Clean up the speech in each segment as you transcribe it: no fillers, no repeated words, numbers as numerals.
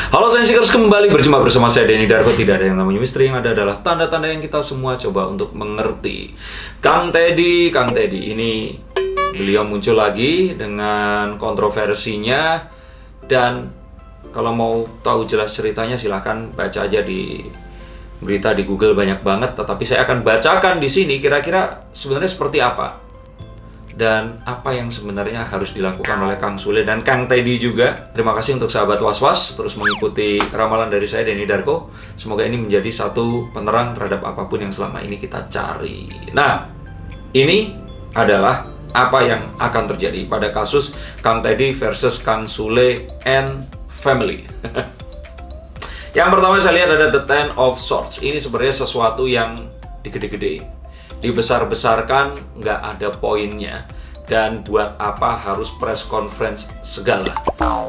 Halo Sensikers, kembali berjumpa bersama saya Denny Darko. Tidak ada yang namanya misteri, yang ada adalah tanda-tanda yang kita semua coba untuk mengerti. Kang Teddy ini beliau muncul lagi dengan kontroversinya. Dan kalau mau tahu jelas ceritanya silahkan baca aja di berita di Google, banyak banget. Tetapi saya akan bacakan di sini kira-kira sebenarnya seperti apa dan apa yang sebenarnya harus dilakukan oleh Kang Sule dan Kang Teddy juga. Terima kasih untuk sahabat Was-Was terus mengikuti ramalan dari saya Denny Darko. Semoga ini menjadi satu penerang terhadap apapun yang selama ini kita cari. Nah, ini adalah apa yang akan terjadi pada kasus Kang Teddy versus Kang Sule and family. Yang pertama saya lihat ada the Ten of Swords. Ini sebenarnya sesuatu yang digede-gedein, dibesar-besarkan, nggak ada poinnya. Dan buat apa harus press conference segala?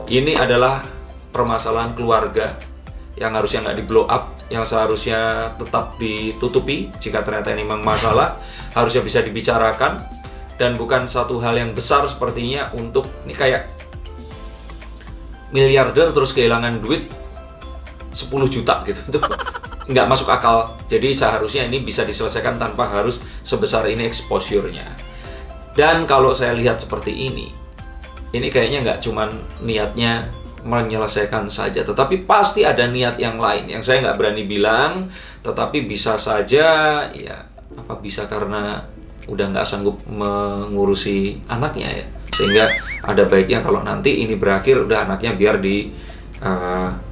Ini adalah permasalahan keluarga yang harusnya nggak di blow up, yang seharusnya tetap ditutupi. Jika ternyata ini memang masalah, harusnya bisa dibicarakan. Dan bukan satu hal yang besar sepertinya untuk, ini kayak miliarder terus kehilangan duit 10 juta gitu. Itu nggak masuk akal. Jadi seharusnya ini bisa diselesaikan tanpa harus sebesar ini exposure-nya. Dan kalau saya lihat seperti ini kayaknya nggak cuman niatnya menyelesaikan saja, tetapi pasti ada niat yang lain yang saya nggak berani bilang. Tetapi bisa saja, ya apa bisa karena udah nggak sanggup mengurusi anaknya ya, sehingga ada baiknya kalau nanti ini berakhir udah anaknya biar di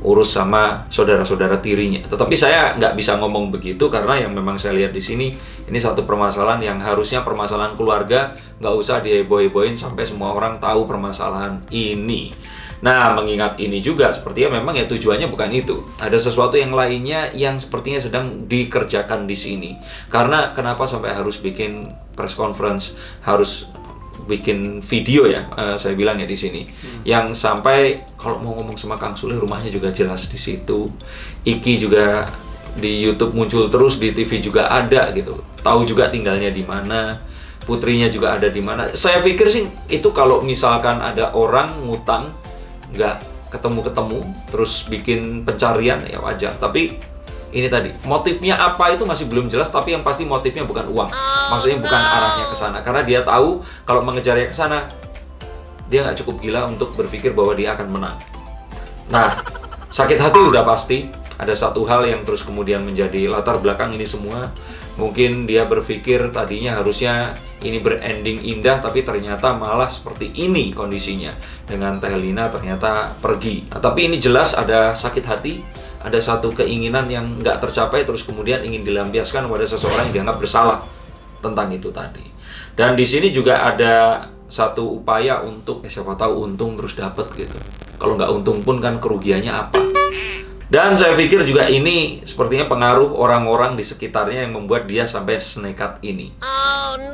urus sama saudara-saudara tirinya. Tetapi saya nggak bisa ngomong begitu karena yang memang saya lihat di sini ini satu permasalahan yang harusnya permasalahan keluarga, nggak usah diheboh-hebohin sampai semua orang tahu permasalahan ini. Nah, mengingat ini juga sepertinya memang ya tujuannya bukan itu. Ada sesuatu yang lainnya yang sepertinya sedang dikerjakan di sini. Karena kenapa sampai harus bikin press conference, harus bikin video ya, saya bilang ya di sini, yang sampai kalau mau ngomong sama Kang Sule rumahnya juga jelas di situ, Iki juga di YouTube muncul terus, di TV juga ada gitu, tahu juga tinggalnya di mana, putrinya juga ada di mana. Saya pikir sih itu kalau misalkan ada orang ngutang nggak ketemu terus bikin pencarian ya wajar. Tapi ini tadi, motifnya apa itu masih belum jelas, tapi yang pasti motifnya bukan uang. Maksudnya bukan arahnya ke sana. Karena dia tahu kalau mengejarnya ke sana, dia nggak cukup gila untuk berpikir bahwa dia akan menang. Nah, sakit hati udah pasti. Ada satu hal yang terus kemudian menjadi latar belakang ini semua. Mungkin dia berpikir tadinya harusnya ini berending indah, tapi ternyata malah seperti ini kondisinya. Dengan Teh Lina ternyata pergi. Nah, tapi ini jelas ada sakit hati. Ada satu keinginan yang nggak tercapai, terus kemudian ingin dilampiaskan kepada seseorang yang dianggap bersalah tentang itu tadi. Dan di sini juga ada satu upaya untuk siapa tahu untung terus dapat gitu. Kalau nggak untung pun kan kerugiannya apa. Dan saya pikir juga ini sepertinya pengaruh orang-orang di sekitarnya yang membuat dia sampai senekat ini.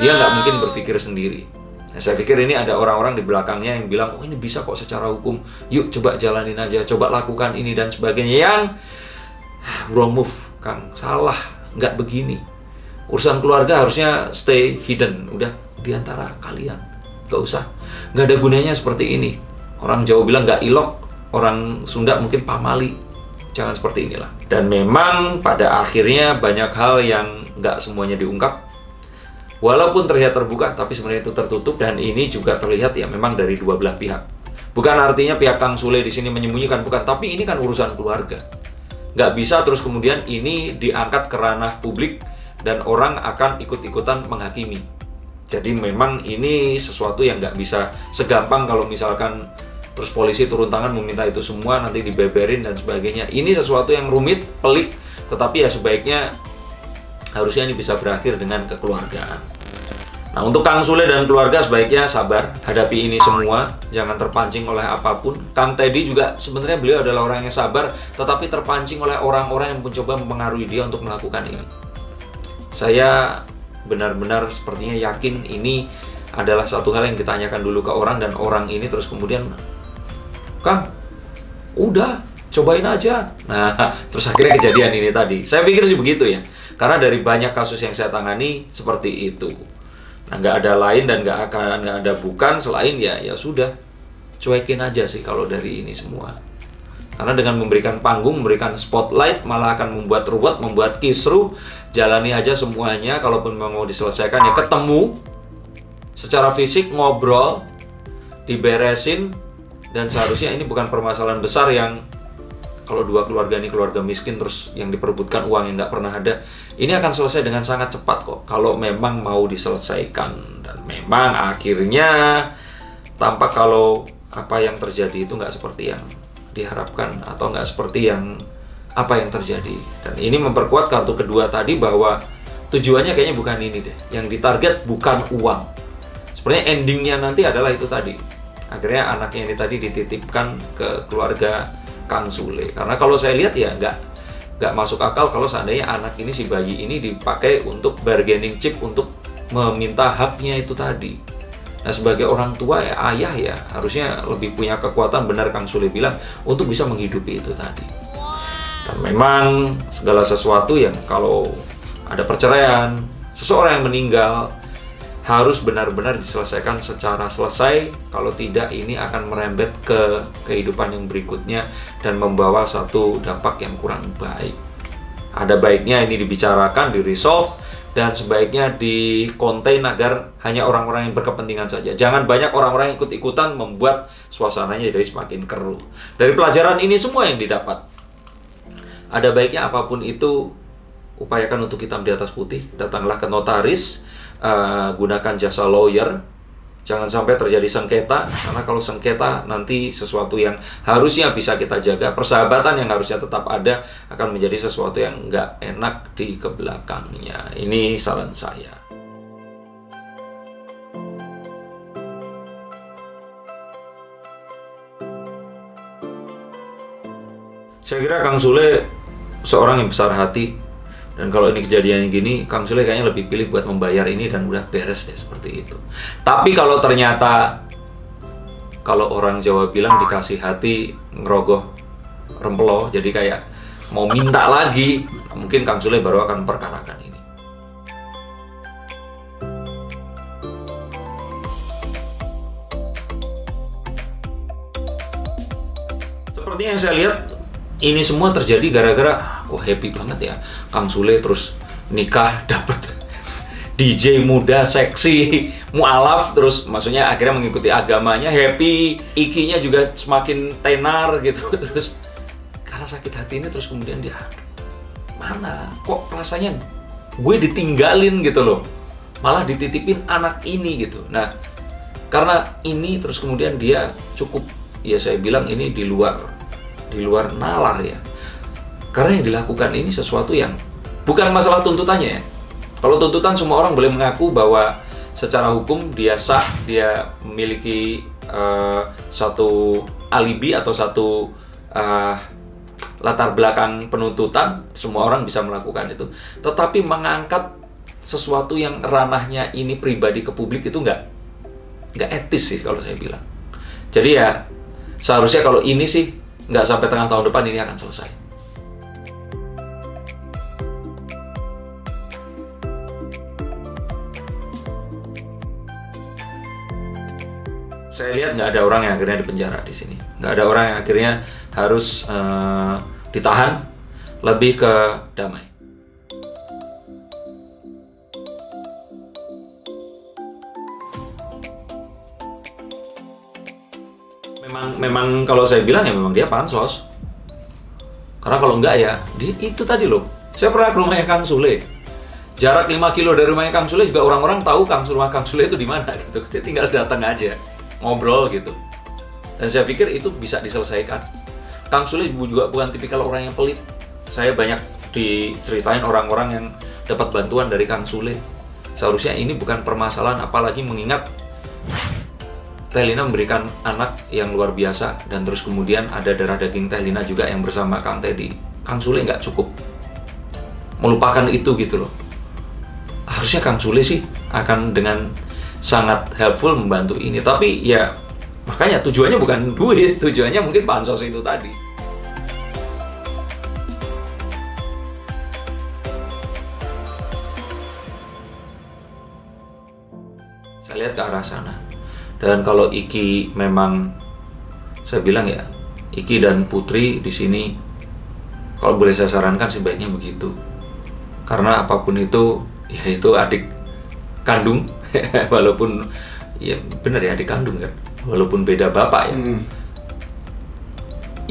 Dia nggak mungkin berpikir sendiri. Nah, saya pikir ini ada orang-orang di belakangnya yang bilang, oh ini bisa kok secara hukum, yuk coba jalanin aja, coba lakukan ini dan sebagainya. Yang wrong move, Kang, salah, nggak begini. Urusan keluarga harusnya stay hidden, udah diantara kalian, nggak usah, nggak ada gunanya seperti ini. Orang Jawa bilang nggak ilok, orang Sunda mungkin pamali, jangan seperti inilah. Dan memang pada akhirnya banyak hal yang nggak semuanya diungkap. Walaupun terlihat terbuka, tapi sebenarnya itu tertutup, dan ini juga terlihat ya memang dari dua belah pihak. Bukan artinya pihak Kang Sule di sini menyembunyikan, bukan, tapi ini kan urusan keluarga. Nggak bisa terus kemudian ini diangkat ke ranah publik dan orang akan ikut-ikutan menghakimi. Jadi memang ini sesuatu yang nggak bisa segampang kalau misalkan terus polisi turun tangan meminta itu semua, nanti dibeberin dan sebagainya. Ini sesuatu yang rumit, pelik, tetapi ya sebaiknya harusnya ini bisa berakhir dengan kekeluargaan. Nah, untuk Kang Sule dan keluarga sebaiknya sabar hadapi ini semua, jangan terpancing oleh apapun. Kang Teddy juga sebenarnya beliau adalah orang yang sabar, tetapi terpancing oleh orang-orang yang mencoba mempengaruhi dia untuk melakukan ini. Saya benar-benar sepertinya yakin ini adalah satu hal yang ditanyakan dulu ke orang, dan orang ini terus kemudian, Kang, udah cobain aja. Nah, terus akhirnya kejadian ini tadi. Saya pikir sih begitu ya. Karena dari banyak kasus yang saya tangani seperti itu. Nah, nggak ada lain dan nggak ada bukan selain ya sudah. Cuekin aja sih kalau dari ini semua. Karena dengan memberikan panggung, memberikan spotlight malah akan membuat ruwet, membuat kisruh. Jalani aja semuanya, kalaupun memang mau diselesaikan ya ketemu secara fisik, ngobrol, diberesin. Dan seharusnya ini bukan permasalahan besar yang kalau dua keluarga ini keluarga miskin terus yang diperebutkan uang yang nggak pernah ada. Ini akan selesai dengan sangat cepat kok kalau memang mau diselesaikan. Dan memang akhirnya tampak kalau apa yang terjadi itu nggak seperti yang diharapkan atau nggak seperti yang apa yang terjadi. Dan ini memperkuat kartu kedua tadi bahwa tujuannya kayaknya bukan ini deh. Yang ditarget bukan uang. Sebenarnya endingnya nanti adalah itu tadi. Akhirnya anaknya ini tadi dititipkan ke keluarga Kang Sule. Karena kalau saya lihat ya nggak masuk akal kalau seandainya anak ini, si bayi ini dipakai untuk bargaining chip untuk meminta haknya itu tadi. Nah sebagai orang tua ya, ayah ya harusnya lebih punya kekuatan, benar Kang Sule bilang, untuk bisa menghidupi itu tadi. Dan memang segala sesuatu yang kalau ada perceraian, seseorang yang meninggal harus benar-benar diselesaikan secara selesai. Kalau tidak ini akan merembet ke kehidupan yang berikutnya dan membawa satu dampak yang kurang baik. Ada baiknya ini dibicarakan, di-resolve, dan sebaiknya di-contain agar hanya orang-orang yang berkepentingan saja. Jangan banyak orang-orang yang ikut-ikutan membuat suasananya jadi semakin keruh. Dari pelajaran ini semua yang didapat, ada baiknya apapun itu, upayakan untuk hitam di atas putih. Datanglah ke notaris, gunakan jasa lawyer. Jangan sampai terjadi sengketa, karena kalau sengketa nanti sesuatu yang harusnya bisa kita jaga, persahabatan yang harusnya tetap ada, akan menjadi sesuatu yang nggak enak di kebelakangnya. Ini saran saya. Saya kira Kang Sule seorang yang besar hati. Dan kalau ini kejadian gini, Kang Sule kayaknya lebih pilih buat membayar ini dan udah beres deh seperti itu. Tapi kalau ternyata, kalau orang Jawa bilang dikasih hati ngerogoh rempelo, jadi kayak mau minta lagi, mungkin Kang Sule baru akan perkarakan ini. Seperti yang saya lihat, ini semua terjadi gara-gara, wah happy banget ya, Kang Sule terus nikah, dapat DJ muda, seksi, mualaf, terus maksudnya akhirnya mengikuti agamanya, happy, ikinya juga semakin tenar gitu. Terus karena sakit hati ini terus kemudian dia, mana kok rasanya gue ditinggalin gitu loh, malah dititipin anak ini gitu. Nah karena ini terus kemudian dia cukup, ya saya bilang ini di luar nalar ya, karena yang dilakukan ini sesuatu yang bukan masalah tuntutannya ya. Kalau tuntutan semua orang boleh mengaku bahwa secara hukum dia sah, dia memiliki satu alibi atau satu latar belakang penuntutan, semua orang bisa melakukan itu. Tetapi mengangkat sesuatu yang ranahnya ini pribadi ke publik itu nggak etis sih kalau saya bilang. Jadi ya seharusnya kalau ini sih nggak sampai tengah tahun depan ini akan selesai. Saya lihat nggak ada orang yang akhirnya dipenjara di sini, nggak ada orang yang akhirnya harus ditahan, lebih ke damai. Memang kalau saya bilang ya memang dia pansos. Karena kalau enggak ya, itu tadi loh. Saya pernah ke rumahnya Kang Sule. Jarak 5 kilo dari rumahnya Kang Sule juga orang-orang tahu rumah Kang Sule itu di mana gitu. Dia tinggal datang aja, ngobrol gitu. Dan saya pikir itu bisa diselesaikan. Kang Sule juga bukan tipikal orang yang pelit. Saya banyak diceritain orang-orang yang dapat bantuan dari Kang Sule. Seharusnya ini bukan permasalahan, apalagi mengingat Teh Lina memberikan anak yang luar biasa, dan terus kemudian ada darah daging Teh Lina juga yang bersama Kang Teddy. Kang Sule nggak cukup melupakan itu gitu loh. Harusnya Kang Sule sih akan dengan sangat helpful membantu ini. Tapi ya makanya tujuannya bukan duit, tujuannya mungkin pansos itu tadi. Saya lihat ke arah sana. Dan kalau Iki memang, saya bilang ya, Iki dan Putri di sini, kalau boleh saya sarankan sebaiknya begitu. Karena apapun itu, ya itu adik kandung, walaupun ya benar ya adik kandung kan, walaupun beda bapak ya.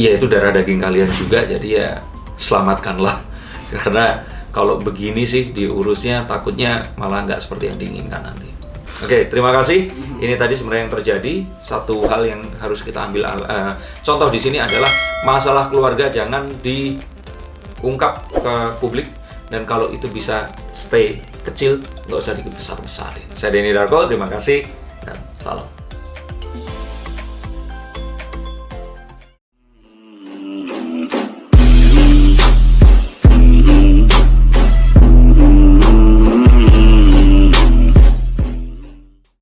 Ya itu darah daging kalian juga, jadi ya selamatkanlah. Karena kalau begini sih diurusnya takutnya malah nggak seperti yang diinginkan nanti. Oke, terima kasih. Ini tadi sebenarnya yang terjadi. Satu hal yang harus kita ambil contoh di sini adalah masalah keluarga jangan diungkap ke publik, dan kalau itu bisa stay kecil, nggak usah dibesar-besarin. Saya Denny Darko, terima kasih dan salam.